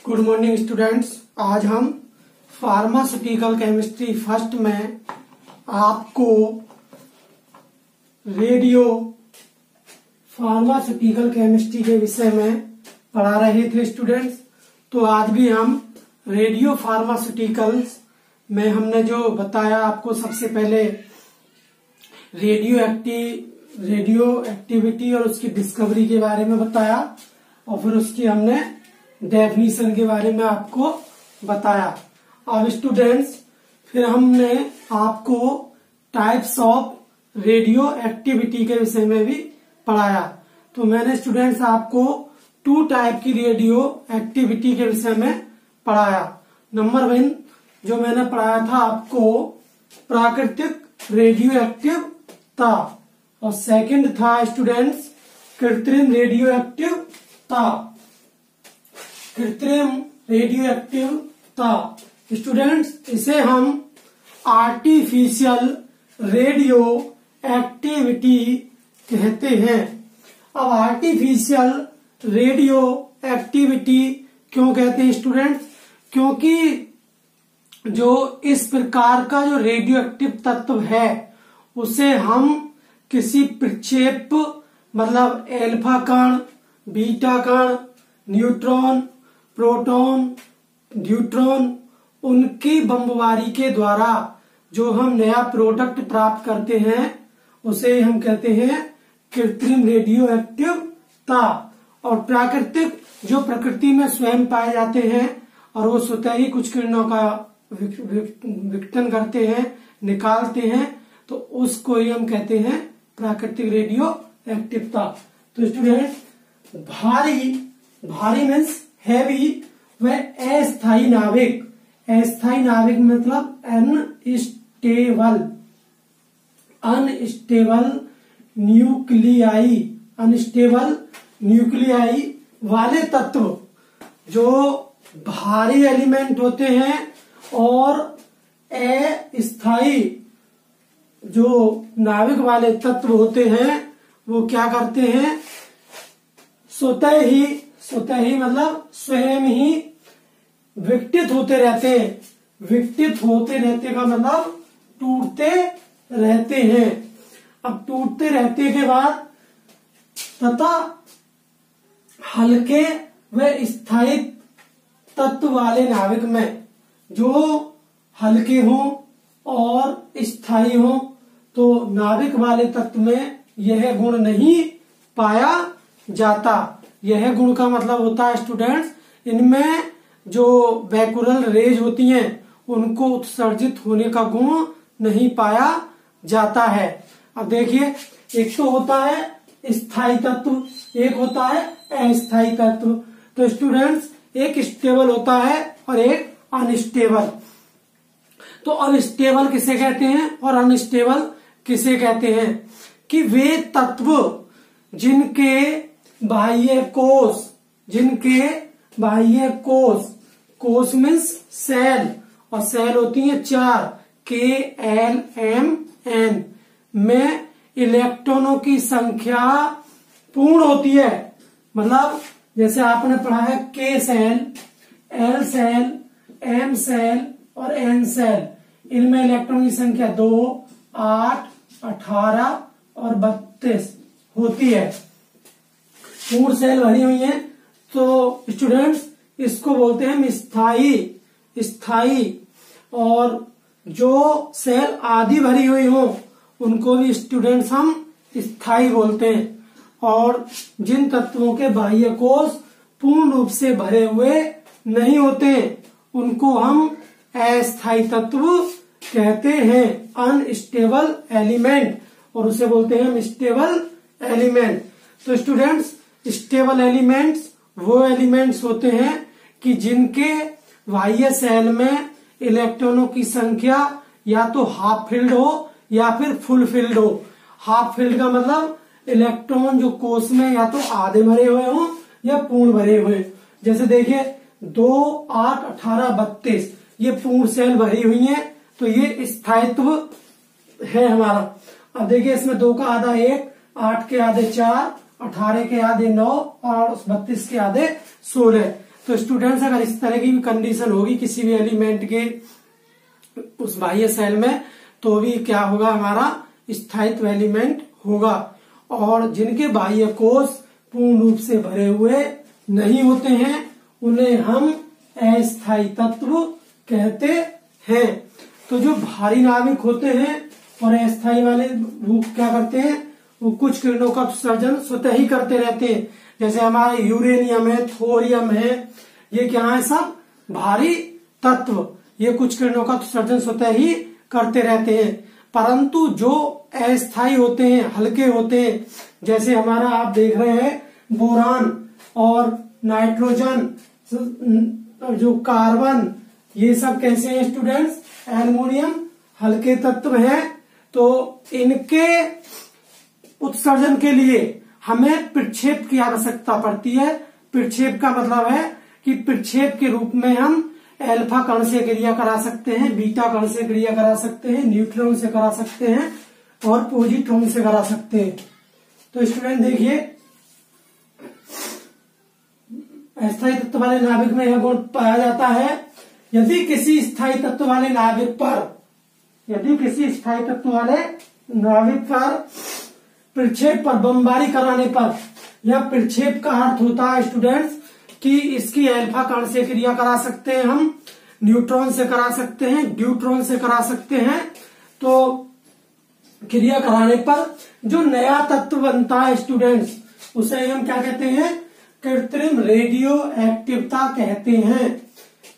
Good morning students. आज हम pharmaceutical chemistry first में आपको रेडियो फार्मास्यूटिकल केमिस्ट्री के विषय में पढ़ा रहे थे स्टूडेंट्स। तो आज भी हम रेडियो फार्मास्यूटिकल्स में हमने जो बताया आपको, सबसे पहले रेडियो एक्टिविटी और उसकी डिस्कवरी के बारे में बताया और फिर उसकी हमने डेफिनेशन के बारे में आपको बताया। अब स्टूडेंट्स फिर हमने आपको टाइप्स ऑफ रेडियो एक्टिविटी के विषय में भी पढ़ाया। तो मैंने स्टूडेंट्स आपको 2 टाइप की रेडियो एक्टिविटी के विषय में पढ़ाया। नंबर 1 जो मैंने पढ़ाया था आपको प्राकृतिक रेडियो एक्टिवता, और सेकंड था स्टूडेंट्स कृत्रिम रेडियो एक्टिवता। कृत्रिम रेडियो एक्टिवता स्टूडेंट्स इसे हम आर्टिफिशियल रेडियो एक्टिविटी कहते हैं। अब आर्टिफिशियल रेडियो एक्टिविटी क्यों कहते हैं स्टूडेंट्स? क्योंकि जो इस प्रकार का जो रेडियो एक्टिव तत्व है उसे हम किसी प्रक्षेप मतलब एल्फा कण, बीटा कण, न्यूट्रॉन, प्रोटॉन, न्यूट्रॉन, उनकी बमबारी के द्वारा जो हम नया प्रोडक्ट प्राप्त करते हैं उसे हम कहते हैं कृत्रिम रेडियो एक्टिवता। और प्राकृतिक जो प्रकृति में स्वयं पाए जाते हैं और वो स्वतः ही कुछ किरणों का विघटन करते हैं, निकालते हैं, तो उसको ही हम कहते हैं प्राकृतिक रेडियो एक्टिवता। तो स्टूडेंट भारी मीन्स हैवी व अस्थायी नाभिक। अस्थायी नाभिक मतलब अनस्टेबल न्यूक्लियाई वाले तत्व जो भारी एलिमेंट होते हैं और अस्थायी जो नाभिक वाले तत्व होते हैं वो क्या करते हैं, स्वतः ही मतलब स्वयं ही विघटित होते रहते हैं। विघटित होते रहते का मतलब टूटते रहते हैं। अब टूटते रहते के बाद तथा हल्के व स्थायी तत्व वाले नाभिक में, जो हल्के हों और स्थायी हों, तो नाभिक वाले तत्व में यह गुण नहीं पाया जाता। यह गुण का मतलब होता है स्टूडेंट्स इनमें जो बैकुलर रेज होती हैं उनको उत्सर्जित होने का गुण नहीं पाया जाता है। अब देखिए, एक तो होता है स्थायी तत्व, एक होता है अस्थायी तत्व। तो स्टूडेंट्स एक स्टेबल होता है और एक अनस्टेबल। तो अनस्टेबल किसे कहते हैं और अनस्टेबल किसे कहते हैं? कि वे तत्व जिनके बाह्य कोश मीन्स सेल, और सेल होती है 4 KLMN में इलेक्ट्रॉनों की संख्या पूर्ण होती है। मतलब जैसे आपने पढ़ा है K shell, L shell, M shell और N सेल, इनमें इलेक्ट्रॉन की संख्या 2, 8, 18 और 32 होती है। पूर्ण सेल भरी हुई है। तो स्टूडेंट्स इसको बोलते हैं स्थायी, और जो सेल आधी भरी हुई हो उनको भी स्टूडेंट्स हम स्थायी बोलते हैं। और जिन तत्वों के बाह्य कोश पूर्ण रूप से भरे हुए नहीं होते उनको हम अस्थायी तत्व कहते हैं, अनस्टेबल एलिमेंट, और उसे बोलते हैं हम स्टेबल एलिमेंट। तो स्टूडेंट्स स्टेबल एलिमेंट्स वो एलिमेंट्स होते हैं कि जिनके बाह्य सेल में इलेक्ट्रॉनों की संख्या या तो हाफ फिल्ड हो या फिर फुल फिल्ड हो। हाफ फिल्ड का मतलब इलेक्ट्रॉन जो कोश में या तो आधे भरे हुए हो या पूर्ण भरे हुए। जैसे देखिए 2, 8, 18, 32 ये पूर्ण सेल भरी हुई है, तो ये स्थायित्व है हमारा। अब देखिए इसमें 2 का आधा 1, 8 के आधे 4, 18 के आधे 9 और 32 के आधे 16। तो स्टूडेंट्स अगर इस तरह की भी कंडीशन होगी किसी भी एलिमेंट के उस बाह्य सेल में, तो भी क्या होगा, हमारा स्थायित्व एलिमेंट होगा। और जिनके बाह्य कोश पूर्ण रूप से भरे हुए नहीं होते हैं उन्हें हम अस्थायी तत्व कहते हैं। तो जो भारी नाभिक होते हैं और अस्थायी वाले वो क्या करते हैं, वो कुछ किरणों का उत्सर्जन स्वतः ही करते रहते हैं। जैसे हमारे यूरेनियम है, थोरियम है, ये क्या है, सब भारी तत्व, ये कुछ किरणों का उत्सर्जन स्वतः ही करते रहते हैं। परंतु जो अस्थायी होते हैं, हल्के होते हैं, जैसे हमारा आप देख रहे हैं बोरान और नाइट्रोजन, जो कार्बन, ये सब कैसे हैं स्टूडेंट्स, एल्युमिनियम हल्के तत्व हैं। तो इनके उत्सर्जन के लिए हमें प्रक्षेप की आवश्यकता पड़ती है। प्रक्षेप का मतलब है कि प्रक्षेप के रूप में हम अल्फा कण से क्रिया करा सकते हैं, बीटा कण से क्रिया करा सकते हैं, न्यूट्रॉन से करा सकते हैं और पॉजिट्रॉन से करा सकते हैं। तो स्टूडेंट देखिए, अस्थायी तत्व वाले नाभिक में यह गुण पाया जाता है, यदि किसी स्थायी तत्व वाले नाभिक पर प्रक्षेप पर बमबारी कराने पर, यह प्रक्षेप का अर्थ होता है स्टूडेंट्स कि इसकी अल्फा कण से क्रिया करा सकते हैं, हम न्यूट्रॉन से करा सकते हैं, ड्यूट्रॉन से करा सकते हैं। तो क्रिया कराने पर जो नया तत्व बनता है स्टूडेंट्स, उसे हम क्या कहते हैं, कृत्रिम रेडियो एक्टिवता कहते हैं।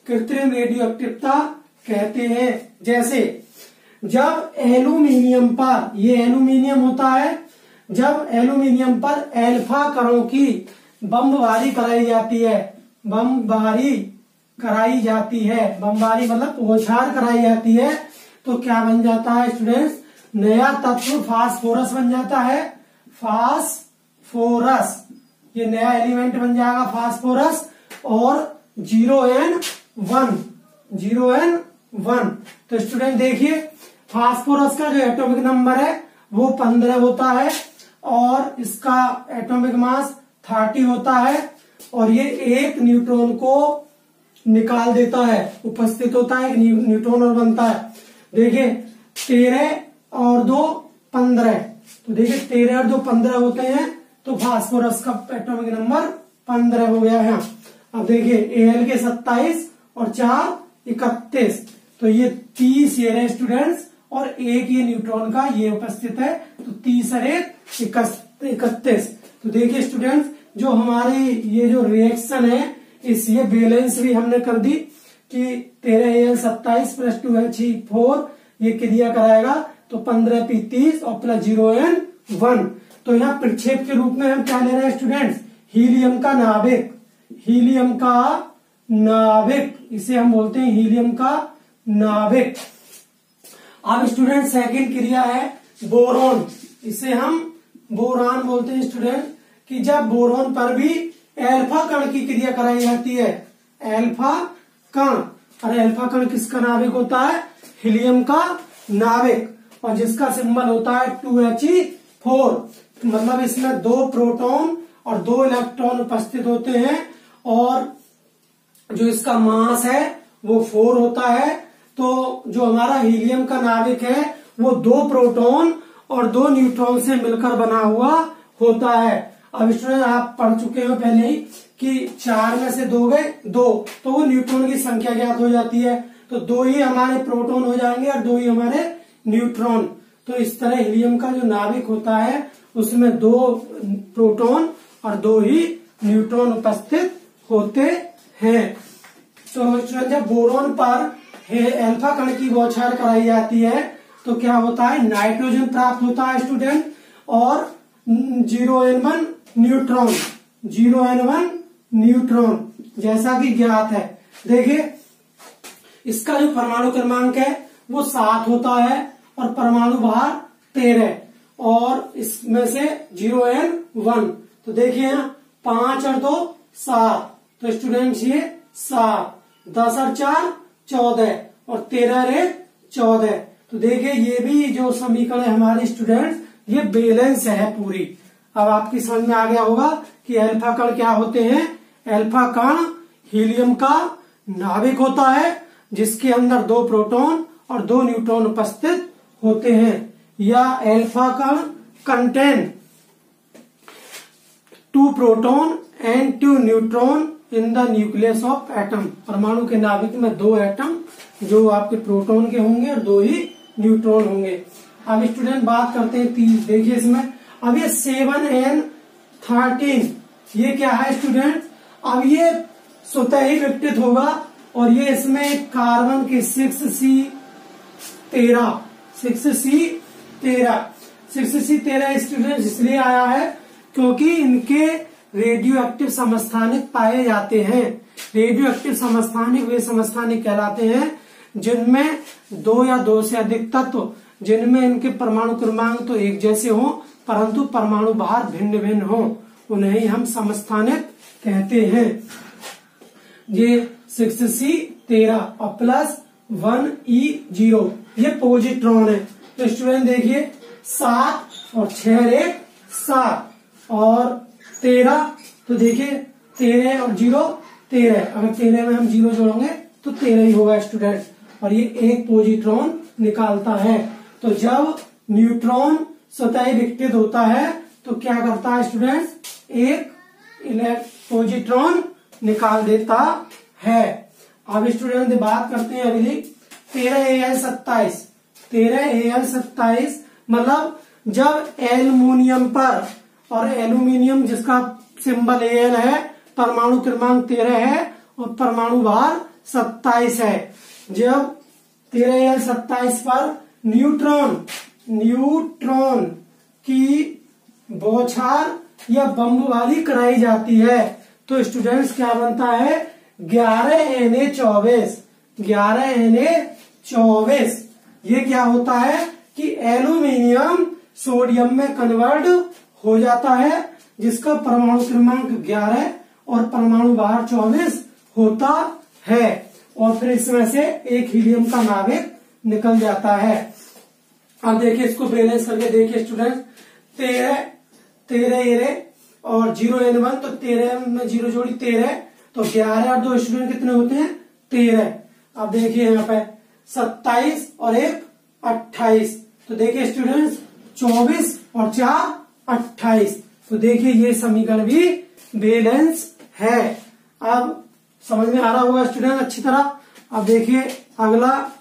कृत्रिम रेडियो एक्टिवता कहते हैं। जैसे जब एल्यूमिनियम पर, ये एल्यूमिनियम होता है, जब एल्यूमिनियम पर अल्फा कणों की बमबारी कराई जाती है, बमबारी मतलब बौछार कराई जाती है, तो क्या बन जाता है स्टूडेंट्स, नया तत्व फास्फोरस बन जाता है। फास्फोरस, ये नया एलिमेंट बन जाएगा फास्फोरस। और 0n1। तो स्टूडेंट देखिए, फास्फोरस का जो एटॉमिक नंबर है वो 15 होता है और इसका एटॉमिक मास 30 होता है, और ये एक न्यूट्रॉन को निकाल देता है, उपस्थित होता है, एक न्यूट्रॉन और बनता है। देखिए 13 और 2 15, तो देखिए 13 और 2 15 होते हैं, तो फास्फोरस का एटॉमिक नंबर 15 हो गया है। अब देखिए Al के 27 और 4 31, तो ये 30 ये रहे स्टूडेंट्स, और एक ये न्यूट्रॉन का ये उपस्थित है, तो 30 और 1 31। तो देखिए स्टूडेंट्स, जो हमारी ये जो रिएक्शन है, इस ये बैलेंस भी हमने कर दी कि 13Al 27 प्लस 2He4 ये क्रिया कराएगा, तो 15P 30 और प्लस 0N1। तो यहाँ प्रक्षेप के रूप में हम क्या ले रहे हैं स्टूडेंट्स, हीलियम का नाभिक, इसे हम बोलते हैं हीलियम का नाभिक। अब स्टूडेंट सेकंड क्रिया है बोरॉन, इसे हम बोरान बोलते हैं स्टूडेंट, कि जब बोरॉन पर भी अल्फा कण की क्रिया कराई जाती है। अल्फा कण, अरे अल्फा कण किसका नाभिक होता है, हीलियम का नाभिक, और जिसका सिंबल होता है 2He4। मतलब इसमें 2 प्रोटॉन और 2 इलेक्ट्रॉन उपस्थित होते हैं, और जो इसका मास है वो 4 होता है। तो जो हमारा हीलियम का नाभिक है वो 2 प्रोटॉन और 2 न्यूट्रॉन से मिलकर बना हुआ होता है। अब स्टूडेंट आप पढ़ चुके हो पहले ही कि 4 में से 2 गए 2, तो वो न्यूट्रॉन की संख्या ज्ञात हो जाती है, तो 2 ही हमारे प्रोटॉन हो जाएंगे और 2 ही हमारे न्यूट्रॉन। तो इस तरह हीलियम का जो नाभिक होता है उसमें 2 प्रोटॉन और 2 ही न्यूट्रॉन उपस्थित होते हैं। तो स्टूडेंट जब बोरॉन पर अल्फा कण की बौछार कराई जाती है तो क्या होता है, नाइट्रोजन प्राप्त होता है स्टूडेंट, और 0n1 न्यूट्रॉन जैसा कि ज्ञात है। देखिए इसका जो परमाणु क्रमांक है वो 7 होता है और परमाणु भार 13, और इसमें से 0n1, तो देखिए 5 और 2 7, तो स्टूडेंट्स ये 7, 10 और 4 14 और 13 और 1 14। तो देखिए ये भी जो समीकरण है हमारे स्टूडेंट्स, ये बैलेंस है पूरी। अब आपकी समझ में आ गया होगा कि अल्फा कण क्या होते हैं। अल्फा कण हीलियम का नाभिक होता है जिसके अंदर 2 प्रोटॉन और 2 न्यूट्रॉन उपस्थित होते हैं। या अल्फा कण contain 2 proton and 2 neutron in the nucleus of atom. परमाणु के नाभिक में 2 एटम जो आपके प्रोटॉन के होंगे और 2 ही न्यूट्रॉन होंगे। अब स्टूडेंट बात करते हैं 30। देखिए इसमें अब ये 7n13 ये क्या है स्टूडेंट, अब ये स्वतः ही विघटित होगा और ये इसमें कार्बन के 6C13 स्टूडेंट इसलिए आया है क्योंकि इनके रेडियो एक्टिव समस्थानिक पाए जाते हैं। रेडियो एक्टिव समस्थानिक वे समस्थानिक कहलाते हैं जिनमें 2 या 2 से अधिक तत्व जिनमें इनके परमाणु क्रमांक तो एक जैसे हों परंतु परमाणु भार भिन्न भिन्न हो, उन्हें ही हम समस्थानिक कहते हैं। ये 6C13 और प्लस 1E0 ये पॉजिट्रॉन है। तो स्टूडेंट देखिए 7 और 6 1 7 और 13, तो देखिए 13 और 0 13, अगर 13 में हम 0 जोड़ेंगे तो 13 ही होगा स्टूडेंट, और ये एक पॉजिट्रॉन निकालता है। तो जब न्यूट्रॉन स्वतः विघटित होता है तो क्या करता है स्टूडेंट, एक पॉजिट्रॉन निकाल देता है। अब स्टूडेंट बात करते हैं अगली 13Al27 मतलब जब एल्युमिनियम पर, और एल्यूमिनियम जिसका सिंबल Al है, परमाणु क्रमांक 13 है और परमाणु भार 27 है। जब 13Al27 पर न्यूट्रॉन की बौछार या बम वाली कराई जाती है तो स्टूडेंट्स क्या बनता है 11Na24। ये क्या होता है कि एल्यूमिनियम सोडियम में कन्वर्ट हो जाता है जिसका परमाणु क्रमांक 11 और परमाणु भार 24 होता है, और फिर इसमें से एक हीलियम का नाभिक निकल जाता है। अब देखिए इसको बैलेंस करके देखिए स्टूडेंट 13 और 0n1 तो 13 में 0 जोड़ी 13 तो 11 और 2 स्टूडेंट कितने होते हैं 13। अब देखिए यहाँ पे 27 और 1 28, तो देखिए स्टूडेंट्स 24 और 4 28, तो देखिए ये समीकरण भी बैलेंस है। अब समझ में आ रहा होगा स्टूडेंट अच्छी तरह। अब देखिए अगला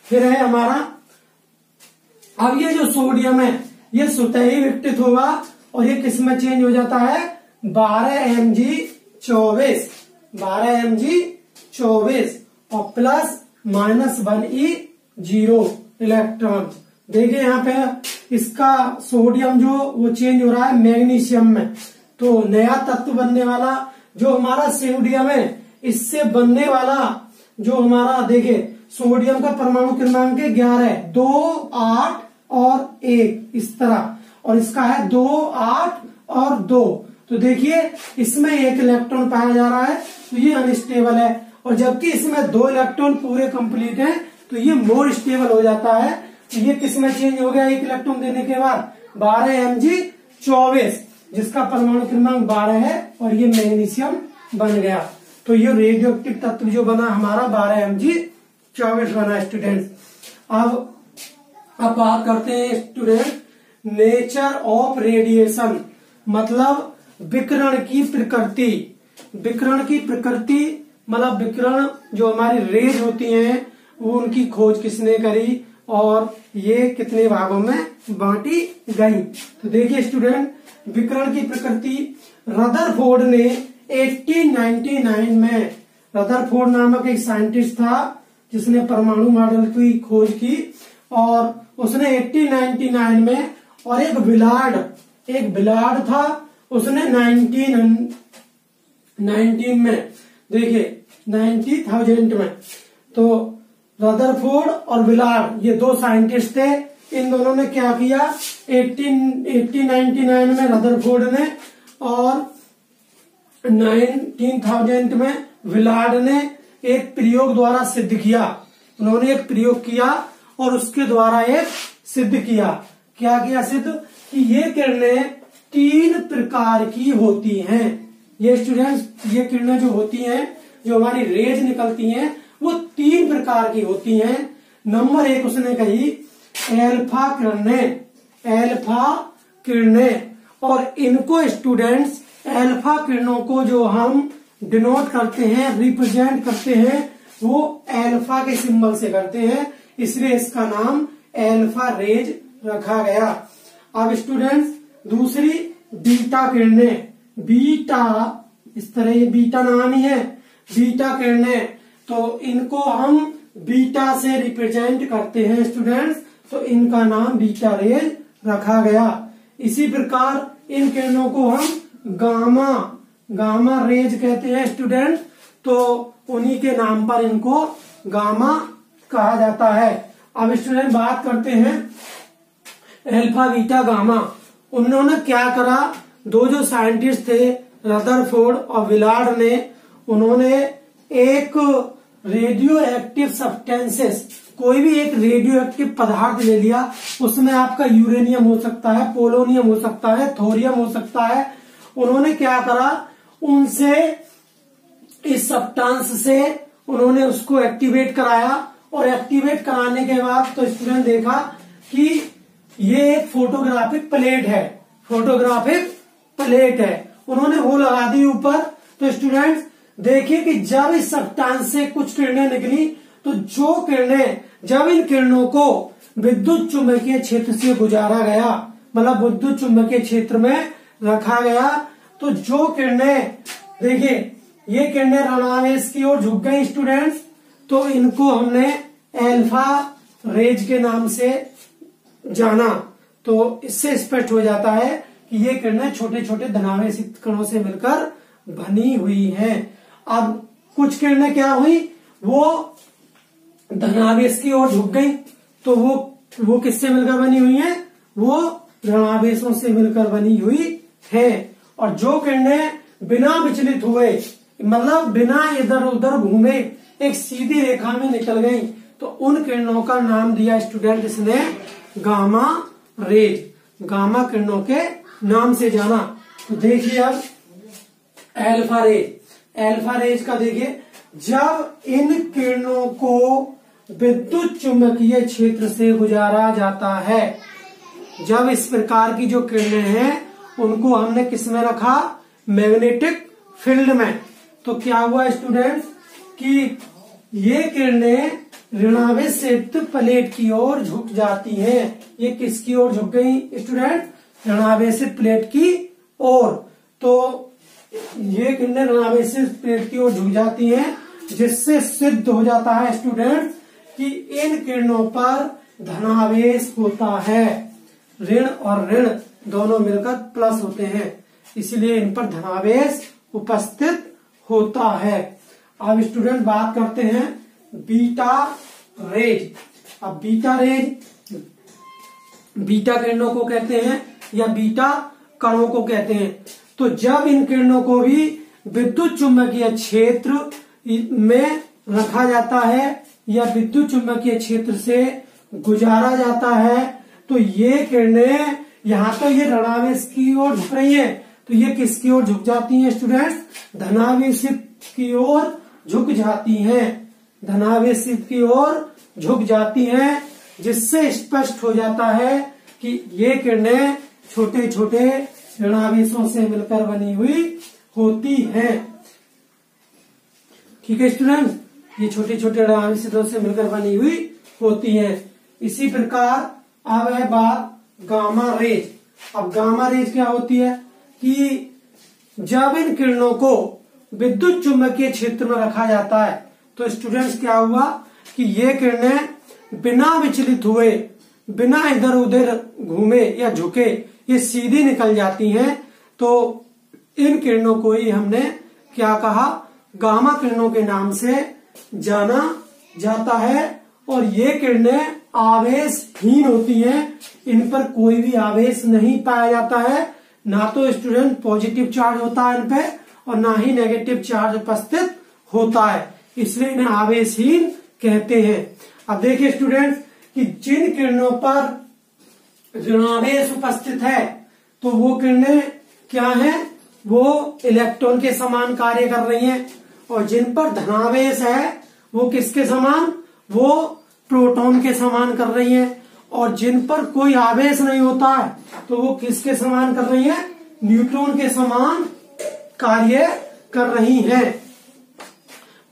फिर है हमारा, अब ये जो सोडियम है ये स्वतः ही विघटित होगा और ये किस में चेंज हो जाता है 12Mg24 और प्लस -1E0 इलेक्ट्रॉन। देखिए यहाँ पे इसका सोडियम जो वो चेंज हो रहा है मैग्नीशियम में, तो नया तत्व बनने वाला जो हमारा सोडियम है इससे बनने वाला जो हमारा देखिए सोडियम का परमाणु क्रमांक 11 2 8 और 1 इस तरह, और इसका है 2 8 और 2, तो देखिए इसमें एक इलेक्ट्रॉन पाया जा रहा है तो ये अनस्टेबल है, और जबकि इसमें 2 इलेक्ट्रॉन पूरे कंप्लीट हैं तो ये मोर स्टेबल हो जाता है। तो ये किसमें चेंज हो गया एक इलेक्ट्रॉन देने के बाद 12Mg24 जिसका परमाणु क्रमांक 12 है और ये मैग्नीशियम बन गया। तो ये रेडियो एक्टिव तत्व जो बना हमारा 12Mg24 बना स्टूडेंट्स। अब बात करते हैं स्टूडेंट नेचर ऑफ रेडिएशन, मतलब विकिरण की प्रकृति। विकिरण की प्रकृति मतलब विकिरण जो हमारी रेज होती हैं वो उनकी खोज किसने करी और ये कितने भागों में बांटी गई। तो देखिए स्टूडेंट विकिरण की प्रकृति रदरफोर्ड ने 1899 में, रदरफोर्ड नामक एक साइंटिस्ट था जिसने परमाणु मॉडल की खोज की, और उसने 1899 में, और एक बिलार्ड था उसने 1919 में, देखिए 90,000 में। तो रदरफोर्ड और बिलार्ड ये 2 साइंटिस्ट थे। इन दोनों ने क्या किया 1899 में रदरफोर्ड ने और 19,000 में विलार्ड ने एक प्रयोग द्वारा सिद्ध किया। उन्होंने एक प्रयोग किया और उसके द्वारा एक सिद्ध किया। क्या किया सिद्ध कि ये किरणें 3 प्रकार की होती हैं। ये स्टूडेंट्स ये किरणें जो होती हैं जो हमारी रेज निकलती हैं वो 3 प्रकार की होती हैं। नंबर 1 उसने कही एल्फा किरणें, और इनको स्टूडेंट्स एल्फा किरणों को जो हम डिनोट करते हैं, रिप्रेजेंट करते हैं, वो एल्फा के सिंबल से करते हैं, इसलिए इसका नाम एल्फा रेज रखा गया। अब स्टूडेंट्स दूसरी बीटा किरणें, बीटा इस तरह ये बीटा नाम ही है, बीटा किरणें, तो इनको हम बीटा से रिप्रेजेंट करते हैं स्टूडेंट्स, तो इनका नाम बीटा रेज रखा गया। इसी प्रकार इन किरणों को हम गामा रेज कहते हैं स्टूडेंट, तो उन्हीं के नाम पर इनको गामा कहा जाता है। अब स्टूडेंट बात करते हैं अल्फा बीटा गामा। उन्होंने क्या करा, दो जो साइंटिस्ट थे रदरफोर्ड और विलार्ड ने, उन्होंने एक रेडियो एक्टिव सब्सटेंसेस, कोई भी एक रेडियो एक्टिव पदार्थ ले लिया, उसमें आपका यूरेनियम हो सकता है, पोलोनियम हो सकता है, थोरियम हो सकता है। उन्होंने क्या करा, उनसे इस सब्सटेंस से उन्होंने उसको एक्टिवेट कराया, और एक्टिवेट कराने के बाद तो स्टूडेंट देखा कि ये एक फोटोग्राफिक प्लेट है, उन्होंने वो लगा दी ऊपर। तो स्टूडेंट्स देखिए कि जब इस सब्सटेंस से कुछ किरणें निकली, तो जो किरणें, जब इन किरणों को विद्युत चुंबकीय क्षेत्र से गुजारा गया, मतलब विद्युत चुंबकीय क्षेत्र में रखा गया, तो जो किरणें, देखिए ये किरणें ऋणावेश की ओर झुक गई स्टूडेंट्स, तो इनको हमने एल्फा रेज के नाम से जाना। तो इससे स्पष्ट हो जाता है कि ये किरणें छोटे छोटे धनावेशित कणों से मिलकर बनी हुई हैं। अब कुछ किरणें क्या हुई, वो धनावेश की ओर झुक गई, तो वो किससे मिलकर बनी हुई है, वो ऋणावेशों से मिलकर बनी हुई है। और जो किरणें बिना विचलित हुए, मतलब बिना इधर उधर घूमे एक सीधी रेखा में निकल गई, तो उन किरणों का नाम दिया स्टूडेंट इसने गामा रेज, गामा किरणों के नाम से जाना। तो देखिए अब एल्फा रेज का देखिए, जब इन किरणों को विद्युत चुंबकीय क्षेत्र से गुजारा जाता है, जब इस प्रकार की जो किरणें हैं उनको हमने किस में रखा, मैग्नेटिक फील्ड में, तो क्या हुआ स्टूडेंट्स कि ये किरणें ऋणावेश से युक्त प्लेट की ओर झुक जाती हैं। ये किसकी ओर झुक गई स्टूडेंट, ऋणावेशित प्लेट की ओर। तो ये किरणें ऋणावेशित प्लेट की ओर झुक जाती हैं, जिससे सिद्ध हो जाता है स्टूडेंट कि इन किरणों पर धनावेश होता है, ऋण और ऋण दोनों मिलकर प्लस होते हैं, इसलिए इन पर धनावेश उपस्थित होता है। अब स्टूडेंट बात करते हैं बीटा रेज। अब बीटा किरणों को कहते हैं या बीटा कणों को कहते हैं। तो जब इन किरणों को भी विद्युत चुंबकीय क्षेत्र में रखा जाता है या विद्युत चुंबकीय क्षेत्र से गुजारा जाता है, तो ये किरणें, यहाँ तो ये ऋणावेश की ओर झुक रही है, तो ये किसकी ओर झुक जाती हैं स्टूडेंट्स, धनावेशित की ओर झुक जाती हैं, धनावेशित की ओर झुक जाती हैं, जिससे स्पष्ट हो जाता है कि ये किरणें छोटे छोटे ऋणावेशों से मिलकर बनी हुई होती हैं। ठीक है स्टूडेंट, ये छोटे छोटे ऋणावेशों से मिलकर बनी हुई होती हैं। इसी प्रकार अब है बात गामा रेज। अब गामा रेज क्या होती है कि जब इन किरणों को विद्युत चुंबकीय क्षेत्र में रखा जाता है, तो स्टूडेंट्स क्या हुआ कि ये किरणें बिना विचलित हुए, बिना इधर उधर घूमे या झुके, ये सीधी निकल जाती हैं। तो इन किरणों को ही हमने क्या कहा, गामा किरणों के नाम से जाना जाता है। और ये किरणें आवेशहीन होती हैं, इन पर कोई भी आवेश नहीं पाया जाता है, ना तो स्टूडेंट पॉजिटिव चार्ज होता है इन पे और ना ही नेगेटिव चार्ज उपस्थित होता है, इसलिए इन्हें आवेशहीन कहते हैं। अब देखिए स्टूडेंट्स कि जिन किरणों पर ऋणावेश उपस्थित है, तो वो किरणें क्या हैं, वो इलेक्ट्रॉन के समान कार्य कर रही हैं, और जिन पर धनावेश है वो किसके समान, वो प्रोटॉन के समान कर रही है, और जिन पर कोई आवेश नहीं होता है तो वो किसके समान कर रही है, न्यूट्रॉन के समान कार्य कर रही हैं।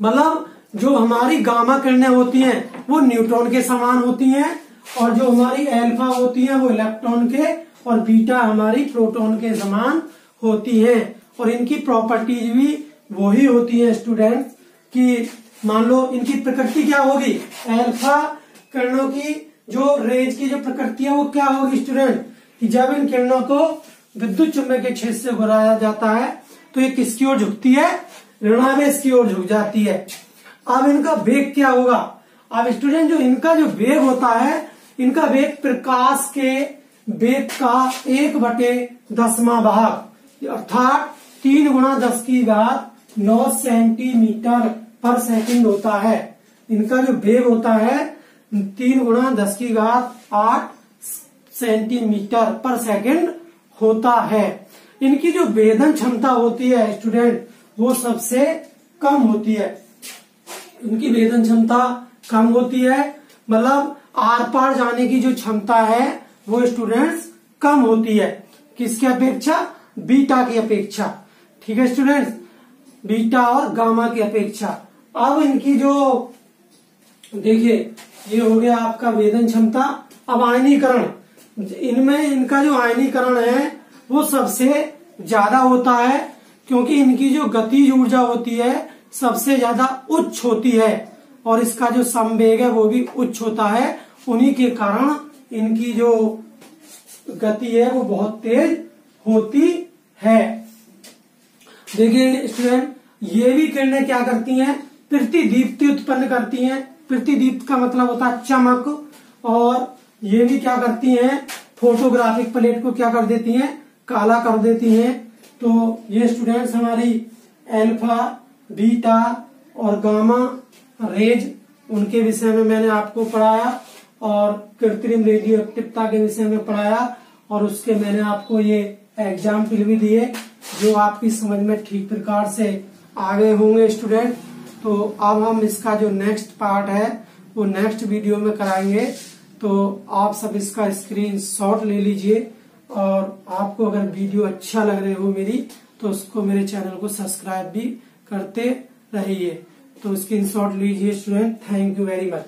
मतलब जो हमारी गामा किरणें होती हैं वो न्यूट्रॉन के समान होती हैं, और जो हमारी अल्फा होती हैं वो इलेक्ट्रॉन के, और बीटा हमारी प्रोटॉन के समान होती हैं। और इनकी प्रॉपर्टीज भी वही होती है स्टूडेंट, कि मान लो इनकी प्रकृति क्या होगी, अल्फा किरणों की जो रेज की जो प्रकृति है वो क्या होगी स्टूडेंट, कि जब इन किरणों को विद्युत चुंबकीय क्षेत्र से घुराया जाता है तो ये किसकी ओर झुकती है, ऋणावेश की ओर झुक जाती है। अब इनका वेग क्या होगा, अब स्टूडेंट जो इनका जो वेग होता है, इनका वेग प्रकाश के वेग का 1/10वां भाग, अर्थात 3 × 10⁻9 सेंटीमीटर पर सेकंड होता है। इनका जो वेग होता है 3 × 10⁸ सेंटीमीटर पर सेकंड होता है। इनकी जो वेदन क्षमता होती है स्टूडेंट वो सबसे कम होती है। इनकी वेदन क्षमता कम होती है, मतलब आर पार जाने की जो क्षमता है वो स्टूडेंट्स कम होती है, किसकी अपेक्षा, बीटा की अपेक्षा। ठीक है स्टूडेंट्स, बीटा और गामा की अपेक्षा। अब इनकी जो देखिए ये हो गया आपका वेदन क्षमता। अब आयनीकरण, इनमें इनका जो आयनीकरण है वो सबसे ज्यादा होता है, क्योंकि इनकी जो गतिज ऊर्जा होती है सबसे ज्यादा उच्च होती है, और इसका जो संवेग है वो भी उच्च होता है। उन्हीं के कारण इनकी जो गति है वो बहुत तेज होती है। देखिए स्टूडेंट, ये भी किरणें क्या करती हैं, प्रतिदीप्ति उत्पन्न करती हैं। प्रतिदीप्त का मतलब होता है चमक, और ये भी क्या करती हैं, फोटोग्राफिक प्लेट को क्या कर देती हैं, काला कर देती हैं। तो ये स्टूडेंट्स हमारी अल्फा, बीटा और गामा रेज, उनके विषय में मैंने आपको पढ़ाया, और कृत्रिम रेडियो एक्टिवता के विषय में पढ़ाया, और उसके मैंने आपको ये एग्जाम्पल भी दिए जो आपकी समझ में ठीक प्रकार से आ गए होंगे स्टूडेंट। तो अब हम इसका जो नेक्स्ट पार्ट है वो नेक्स्ट वीडियो में कराएंगे। तो आप सब इसका स्क्रीनशॉट ले लीजिए, और आपको अगर वीडियो अच्छा लग रही हो मेरी तो उसको मेरे चैनल को सब्सक्राइब भी करते रहिए। तो स्क्रीनशॉट लीजिए student. Thank you very much.